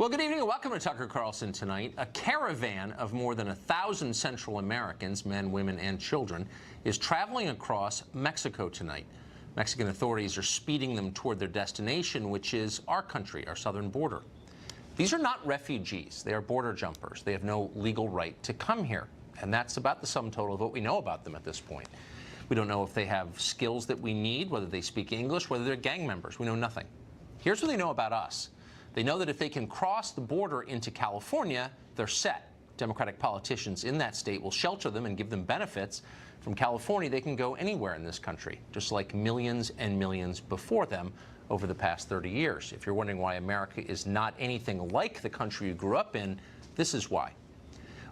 Well, good evening and welcome to Tucker Carlson Tonight. A caravan of more than 1,000 Central Americans, men, women, and children, is traveling across Mexico tonight. Mexican authorities are speeding them toward their destination, which is our country, our southern border. These are not refugees. They are border jumpers. They have no legal right to come here. And that's about the sum total of what we know about them at this point. We don't know if they have skills that we need, whether they speak English, whether they're gang members. We know nothing. Here's what they know about us. They know that if they can cross the border into California, they're set. Democratic politicians in that state will shelter them and give them benefits. From California, they can go anywhere in this country, just like millions and millions before them over the past 30 years. If you're wondering why America is not anything like the country you grew up in, this is why.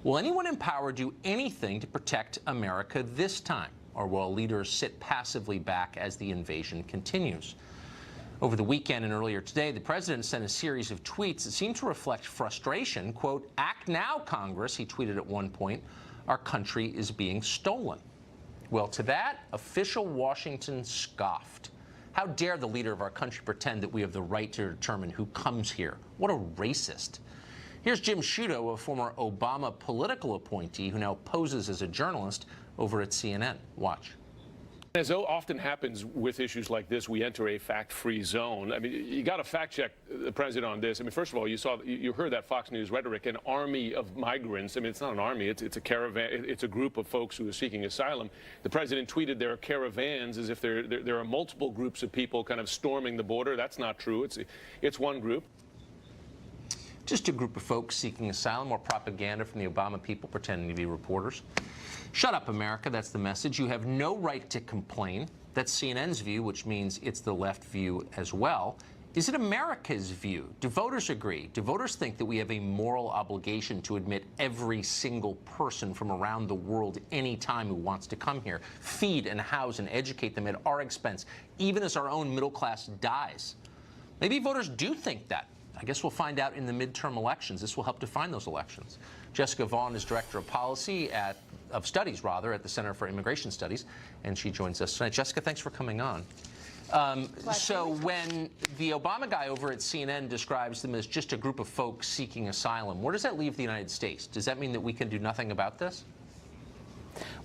Will anyone in power do anything to protect America this time? Or will leaders sit passively back as the invasion continues? Over the weekend and earlier today, the president sent a series of tweets that seem to reflect frustration. Quote, "Act now, Congress," he tweeted at one point. "Our country is being stolen." Well, to that, official Washington scoffed. How dare the leader of our country pretend that we have the right to determine who comes here? What a racist. Here's Jim Sciutto, a former Obama political appointee who now poses as a journalist over at CNN. Watch. As often happens with issues like this, we enter a fact-free zone. I mean, you got to fact-check the president on this. I mean, first of all, you heard that Fox News rhetoric, an army of migrants. I mean, it's not an army; it's a caravan. It's a group of folks who are seeking asylum. The president tweeted there are caravans, as if there are multiple groups of people kind of storming the border. That's not true. It's one group. Just a group of folks seeking asylum, or propaganda from the Obama people pretending to be reporters. Shut up, America. That's the message. You have no right to complain. That's CNN's view, which means it's the left view as well. Is it America's view? Do voters agree? Do voters think that we have a moral obligation to admit every single person from around the world anytime who wants to come here, feed and house and educate them at our expense, even as our own middle class dies? Maybe voters do think that. I guess we'll find out in the midterm elections. This will help define those elections. Jessica Vaughn is Director of Policy of Studies, at the Center for Immigration Studies, and she joins us tonight. Jessica, thanks for coming on. So when the Obama guy over at CNN describes them as just a group of folks seeking asylum, where does that leave the United States? Does that mean that we can do nothing about this?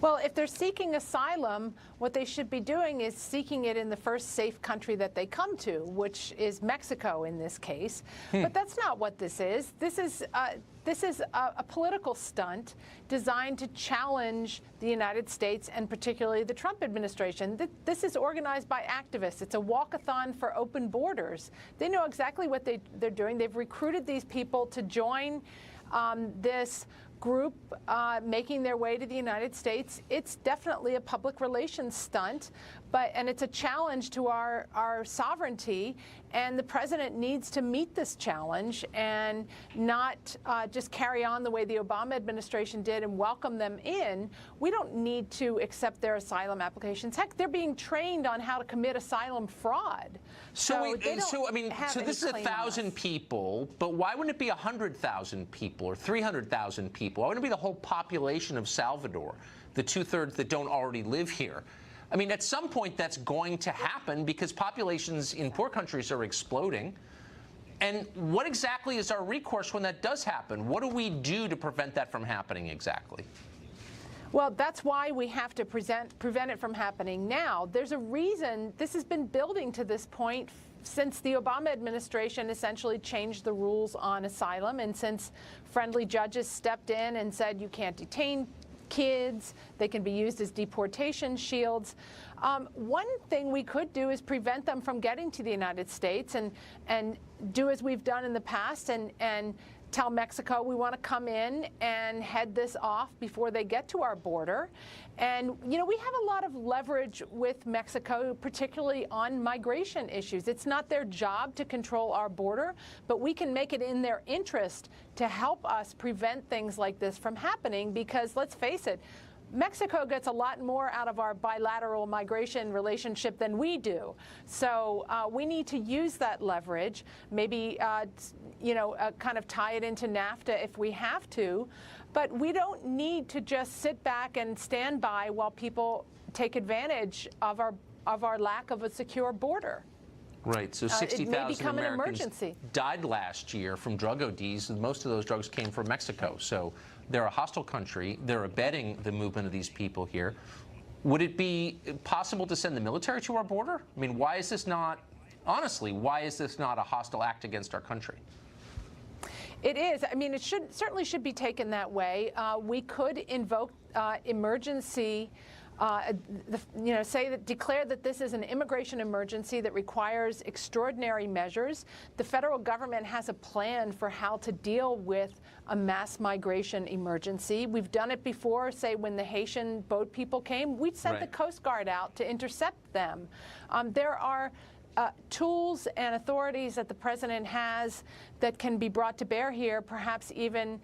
Well, if they're seeking asylum, what they should be doing is seeking it in the first safe country that they come to, which is Mexico in this case. But that's not what this is. This is a political stunt designed to challenge the United States and particularly the Trump administration. This is organized by activists. It's a walkathon for open borders. They know exactly what they're doing. They've recruited these people to join this group making their way to the United States. It's definitely a public relations stunt, and it's a challenge to our sovereignty, and the president needs to meet this challenge and not just carry on the way the Obama administration did and welcome them in. We don't need to accept their asylum applications. Heck, they're being trained on how to commit asylum fraud. So this is 1,000 people, but why wouldn't it be 100,000 people or 300,000 people? Why wouldn't it be the whole population of Salvador, the 2/3 that don't already live here? I mean, at some point that's going to happen because populations in poor countries are exploding. And what exactly is our recourse when that does happen? What do we do to prevent that from happening exactly? Well, that's why we have to prevent it from happening now. There's a reason this has been building to this point since the Obama administration essentially changed the rules on asylum, and since friendly judges stepped in and said you can't detain kids, they can be used as deportation shields. One thing we could do is prevent them from getting to the United States and do as we've done in the past and tell Mexico we want to come in and head this off before they get to our border. And, you know, we have a lot of leverage with Mexico, particularly on migration issues. It's not their job to control our border, but we can make it in their interest to help us prevent things like this from happening because, let's face it, Mexico gets a lot more out of our bilateral migration relationship than we do. So we need to use that leverage, maybe kind of tie it into NAFTA if we have to. But we don't need to just sit back and stand by while people take advantage of our lack of a secure border. Right, so it may 60,000 become an Americans emergency. died last year from drug ODs, and most of those drugs came from Mexico. So they're a hostile country. They're abetting the movement of these people here. Would it be possible to send the military to our border? I mean, why is this not, honestly, why is this not a hostile act against our country? It is. I mean, it certainly should be taken that way. We could invoke emergency, declare that this is an immigration emergency that requires extraordinary measures. The federal government has a plan for how to deal with a mass migration emergency. We've done it before, say when the Haitian boat people came, we'd sent the Coast Guard out to intercept them. There are tools and authorities that the president has that can be brought to bear here, perhaps even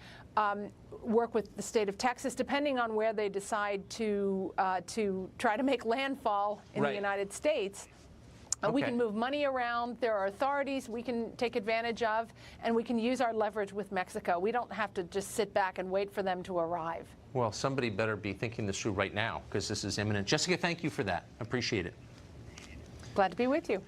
work with the state of Texas, depending on where they decide to try to make landfall in the United States. We can move money around. There are authorities we can take advantage of, and we can use our leverage with Mexico. We don't have to just sit back and wait for them to arrive. Well, somebody better be thinking this through right now, because this is imminent. Jessica, thank you for that. Appreciate it. Glad to be with you.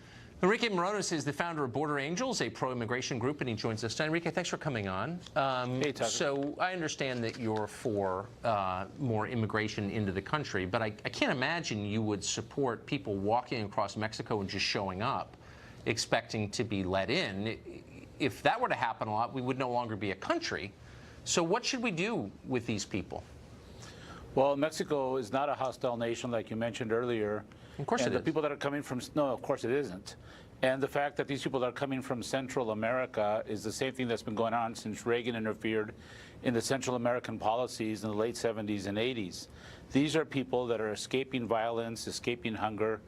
Enrique Morones is the founder of Border Angels, a pro-immigration group, and he joins us tonight. Enrique, thanks for coming on. Hey, Tucker. So I understand that you're for more immigration into the country, but I can't imagine you would support people walking across Mexico and just showing up, expecting to be let in. If that were to happen a lot, we would no longer be a country. So what should we do with these people? Well, Mexico is not a hostile nation, like you mentioned earlier. Of course it is. The people that are coming from, no, of course it isn't. And the fact that these people that are coming from Central America is the same thing that's been going on since Reagan interfered in the Central American policies in the late 70s and 80s. These are people that are escaping violence, escaping hunger.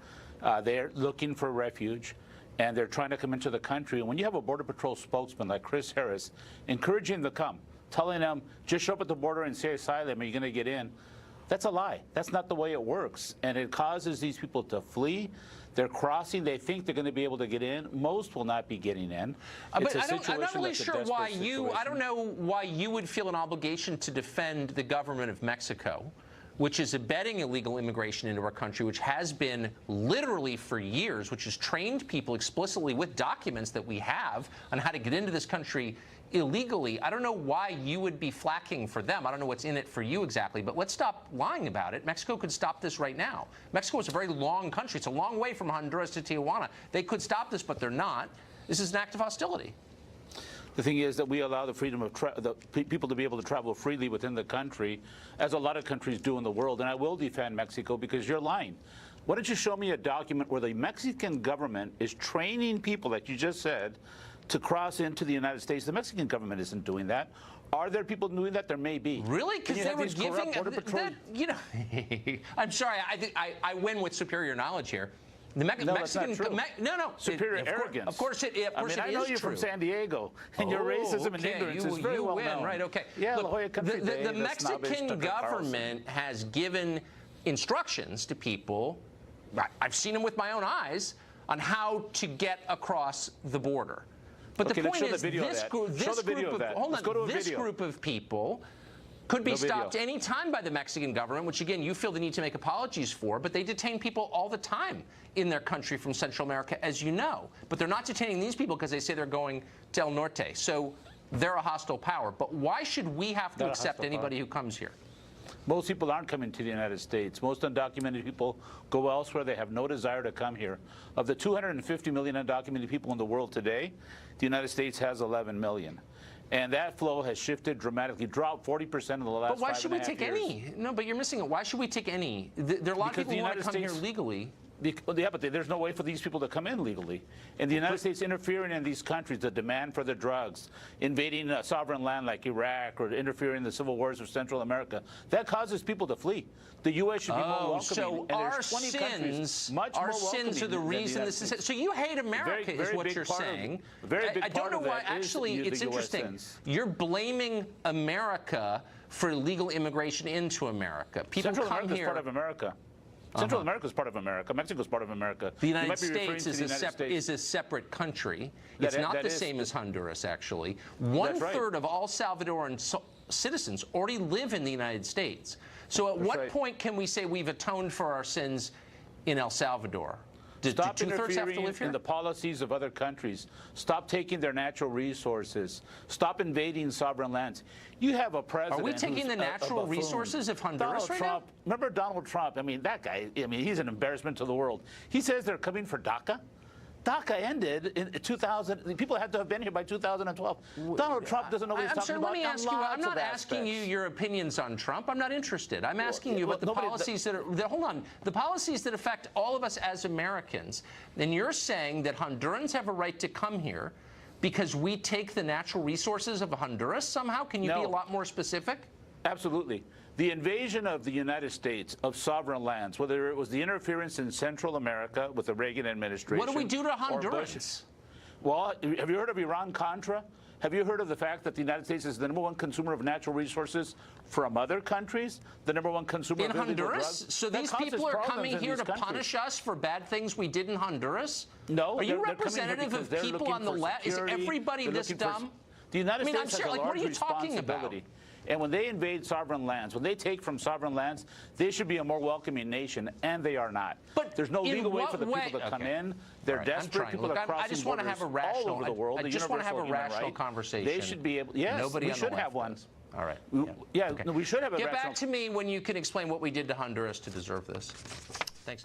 They're looking for refuge, and they're trying to come into the country. And when you have a Border Patrol spokesman like Chris Harris encouraging them to come, telling them, just show up at the border and say asylum, and you're going to get in, that's a lie. That's not the way it works. And it causes these people to flee. They're crossing. They think they're going to be able to get in. Most will not be getting in. But I'm not really sure why I don't know why you would feel an obligation to defend the government of Mexico, which is abetting illegal immigration into our country, which has been literally for years, which has trained people explicitly with documents that we have on how to get into this country illegally. I don't know why you would be flacking for them. I don't know what's in it for you exactly, but let's stop lying about it. Mexico could stop this right now. Mexico is a very long country. It's a long way from Honduras to Tijuana. They could stop this, but they're not. This is an act of hostility. The thing is that we allow the freedom of people to be able to travel freely within the country, as a lot of countries do in the world. And I will defend Mexico because you're lying. Why don't you show me a document where the Mexican government is training people, like you just said, to cross into the United States? The Mexican government isn't doing that. Are there people doing that? There may be. Really? Because they were giving that, you know. I'm sorry. I win with superior knowledge here. The Mexican, no, superior arrogance. Of course, it is. I know you're from San Diego, and your racism and ignorance is very well known. Right? Okay. Yeah, look, La Jolla Country Day, the Mexican government has given instructions to people. I've seen them with my own eyes on how to get across the border. But the point is, this group of people could be stopped any time by the Mexican government, which, again, you feel the need to make apologies for, but they detain people all the time in their country from Central America, as you know. But they're not detaining these people because they say they're going to El Norte. So they're a hostile power. But why should we have to accept anybody who comes here? Most people aren't coming to the United States. Most undocumented people go elsewhere. They have no desire to come here. Of the 250 million undocumented people in the world today, the United States has 11 million. And that flow has shifted dramatically, dropped 40% in the last 5.5 years. But why should we take any? No, but you're missing it. Why should we take any? There are a lot of people who want to come here legally. Yeah, but there's no way for these people to come in legally. And the United States interfering in these countries, the demand for the drugs, invading a sovereign land like Iraq, or interfering in the civil wars of Central America, that causes people to flee. The U.S. should be more welcoming. So and our sins are the reason this is. So you hate America, is what you're saying. I don't know why. Actually, it's interesting. You're blaming America for illegal immigration into America. People Central come America here. Is part of America. Central America is part of America. Mexico is part of America. The United States is a separate country. It's not the same as Honduras, actually. One-third of all Salvadoran citizens already live in the United States. So at what point can we say we've atoned for our sins in El Salvador? Stop two-thirds have to interfering live here? in the policies of other countries. Stop taking their natural resources. Stop invading sovereign lands. You have a president. Are we taking who's the a natural buffoon. resources of Honduras Donald right Trump, remember Donald Trump? I mean, that guy, I mean, he's an embarrassment to the world. He says they're coming for DACA. DACA ended in 2000. People had to have been here by 2012. Donald Trump doesn't know what he's I'm talking sorry, about. let me ask you. I'm not asking you your opinions on Trump. I'm not interested. I'm asking you about the policies that are. Hold on. The policies that affect all of us as Americans. And you're saying that Hondurans have a right to come here because we take the natural resources of Honduras somehow? Can you be a lot more specific? Absolutely. The invasion of the United States of sovereign lands, whether it was the interference in Central America with the Reagan administration. What do we do to Hondurans? Well, have you heard of Iran-Contra? Have you heard of the fact that the United States is the #1 consumer of natural resources from other countries? The #1 consumer in of illegal Honduras? drugs? So That these causes people are problems coming in here these to countries. punish us for bad things we did in Honduras? No. Are you they're coming here representative because of they're people looking on the for left? Is security. everybody They're this looking for- dumb? The United I mean, States I'm has serious. a Like, what large are you talking about? responsibility. And when they invade sovereign lands, when they take from sovereign lands, they should be a more welcoming nation, and they are not. But there's no in legal way what for the people to come Okay. in. They're All right, I'm desperate. trying. People Look, are crossing I just want to have a borders rational. all over the world. I the just want to have a universal human rational right. conversation. They should be able. Yes, Nobody we on the should left have one. does. All right. Yeah, Okay. no, we should have a Get rational. back to me when you can explain what we did to Honduras to deserve this. Thanks.